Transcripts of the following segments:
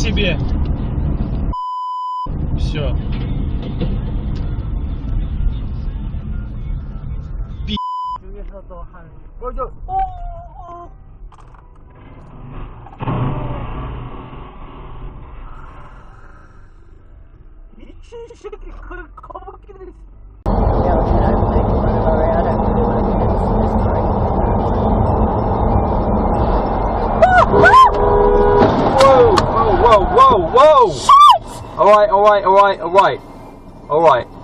себе. Все. Whoa!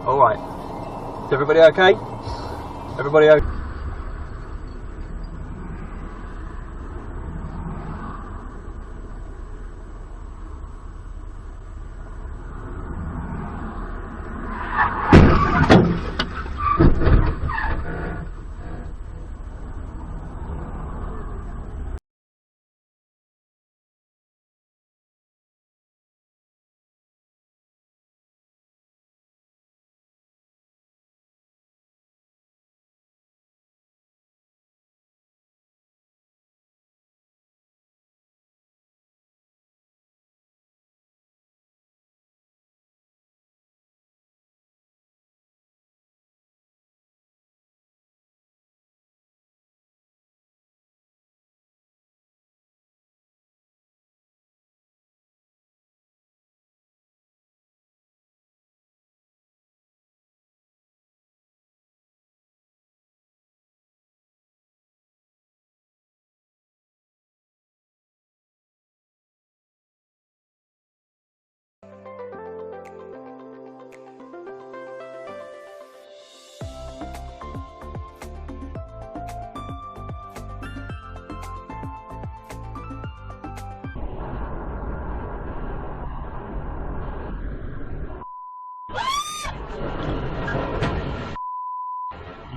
Alright. Is everybody okay? Everybody okay?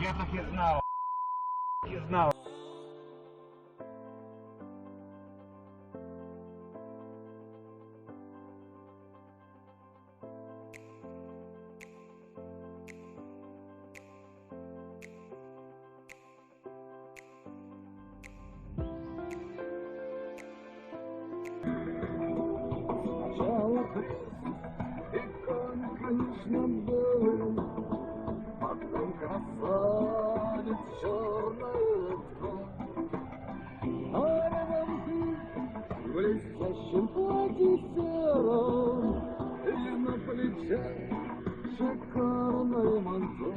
Я так и знал. И знал. Конечно, был. Красавец черная ткань, а рядом ты в блестящем платье сером, и на плечах шикарное манто.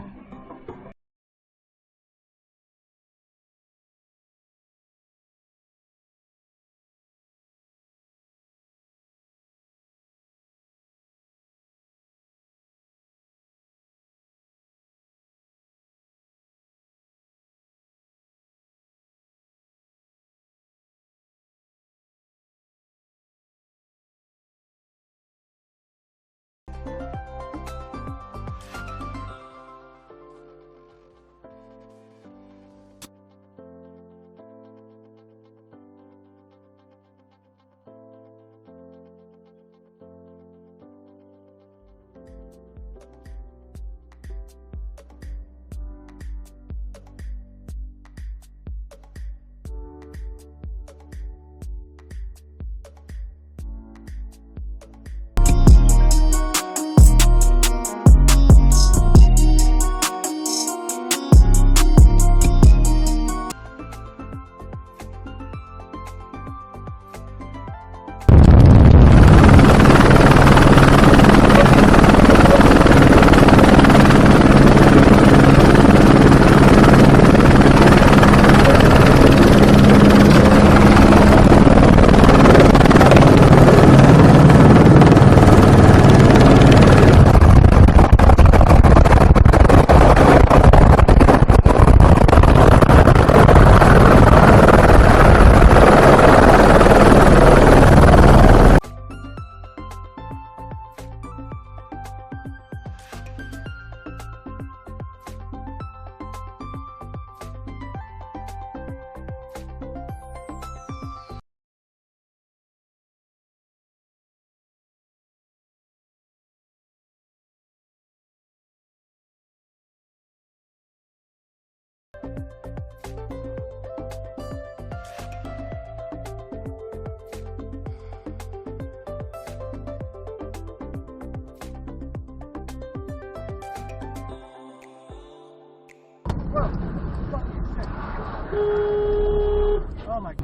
Oh my.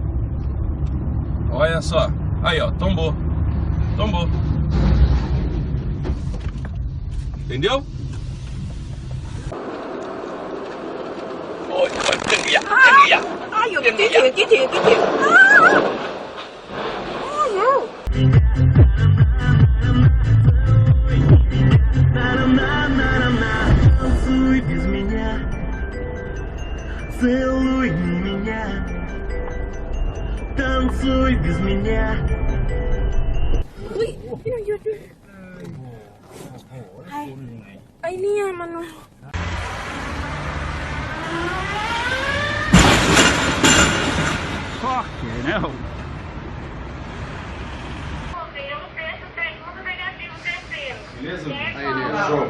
Olha só. Aí, ó. Tombou. Tombou. Entendeu? Ôi, chân kìa, chân kìa. Ai vô cái chiếc thuyền. Танцуй без меня, целуй меня, танцуй без меня. Ui, cái này vô chưa? Aiเนี่ยมัน Fucking hell. Beleza? Aí, né? Show.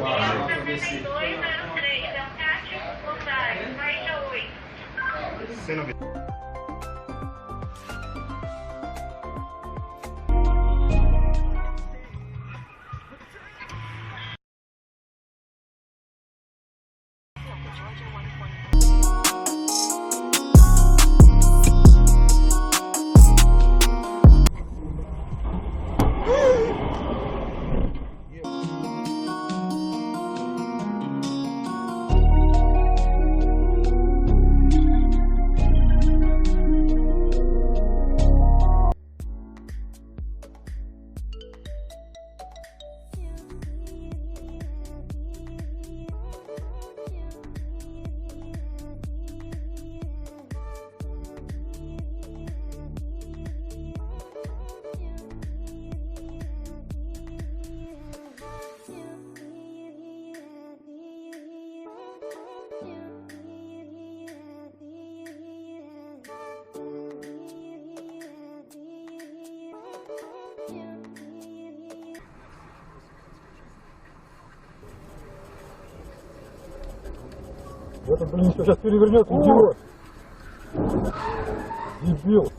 Это, блин, что сейчас перевернет, идиот. Дебил.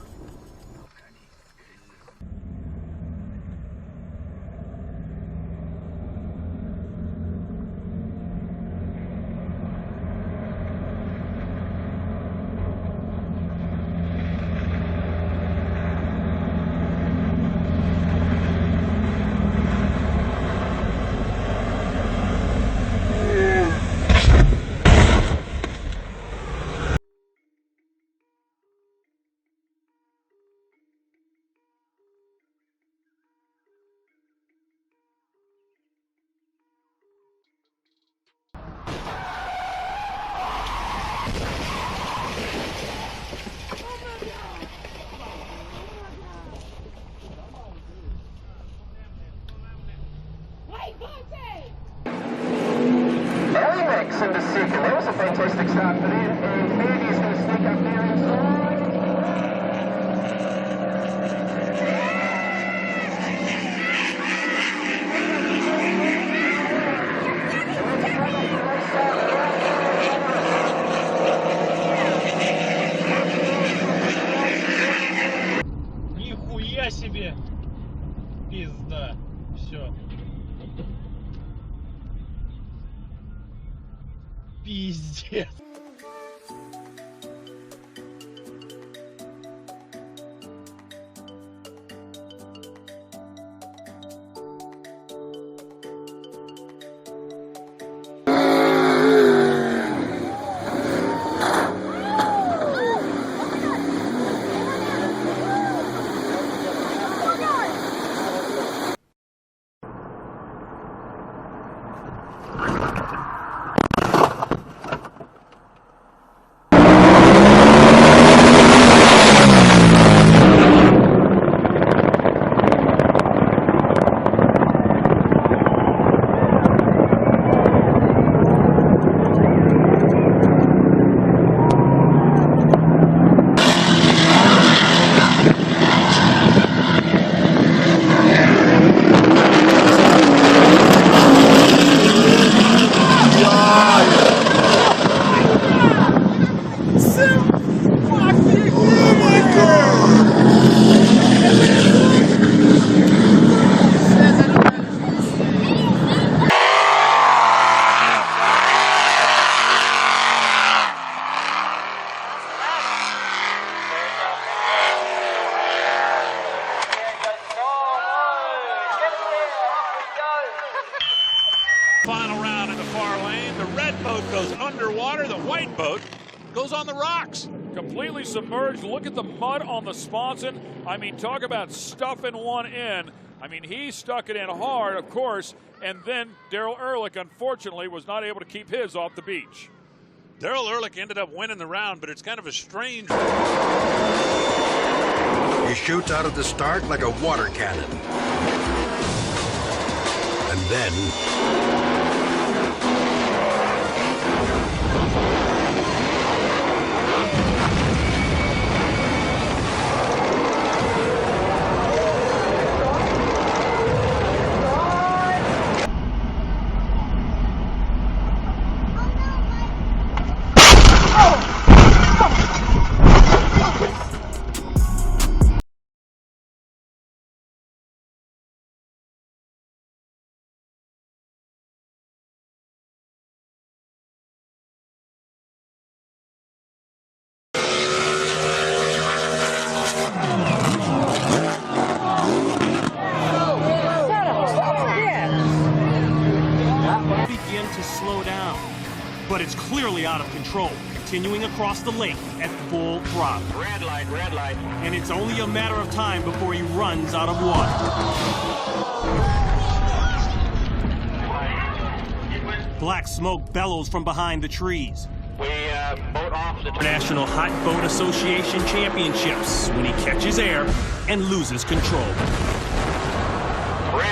Alex in the second. That was a fantastic start for them. And Fergie's going to sneak up there inside. Нихуя себе. Пизда. Все. Пиздец. goes underwater. The white boat goes on the rocks. Completely submerged. Look at the mud on the sponson. I mean, talk about stuffing one in. I mean, he stuck it in hard, of course, and then Daryl Ehrlich, unfortunately, was not able to keep his off the beach. Daryl Ehrlich ended up winning the round, but it's kind of a strange. He shoots out at the start like a water cannon. And then... Begin to slow down, but it's clearly out of control, continuing across the lake at full throttle. Red light, red light. And it's only a matter of time before he runs out of water. Black smoke bellows from behind the trees. We boat off the National Hot Boat Association Championships when he catches air and loses control.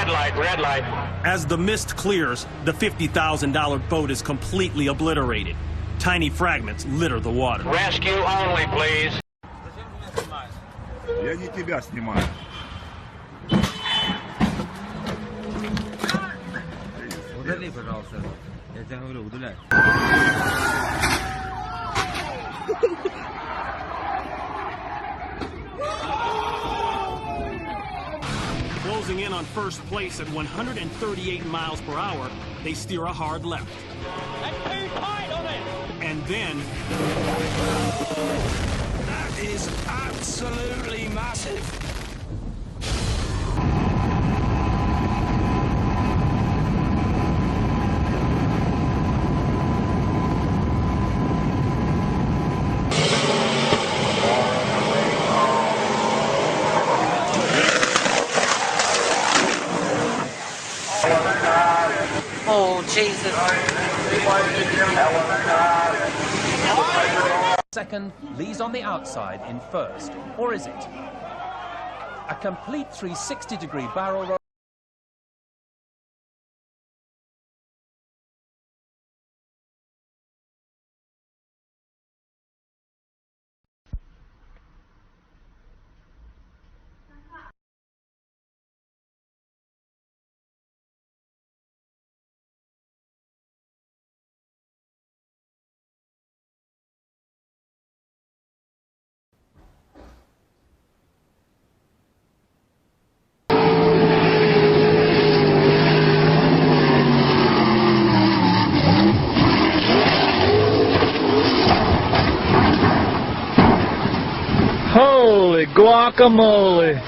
red light, red light. As the mist clears, the $50,000 boat is completely obliterated. Tiny fragments litter the water. Rescue only, please. Я не тебя снимаю. Удали, пожалуйста. Я тебе говорю, удаляй. Closing in on first place at 138 miles per hour, they steer a hard left. And then... That is absolutely massive. Oh, Jesus. Second, Lee's on the outside in first. Or is it? A complete 360-degree barrel roll. Holy guacamole!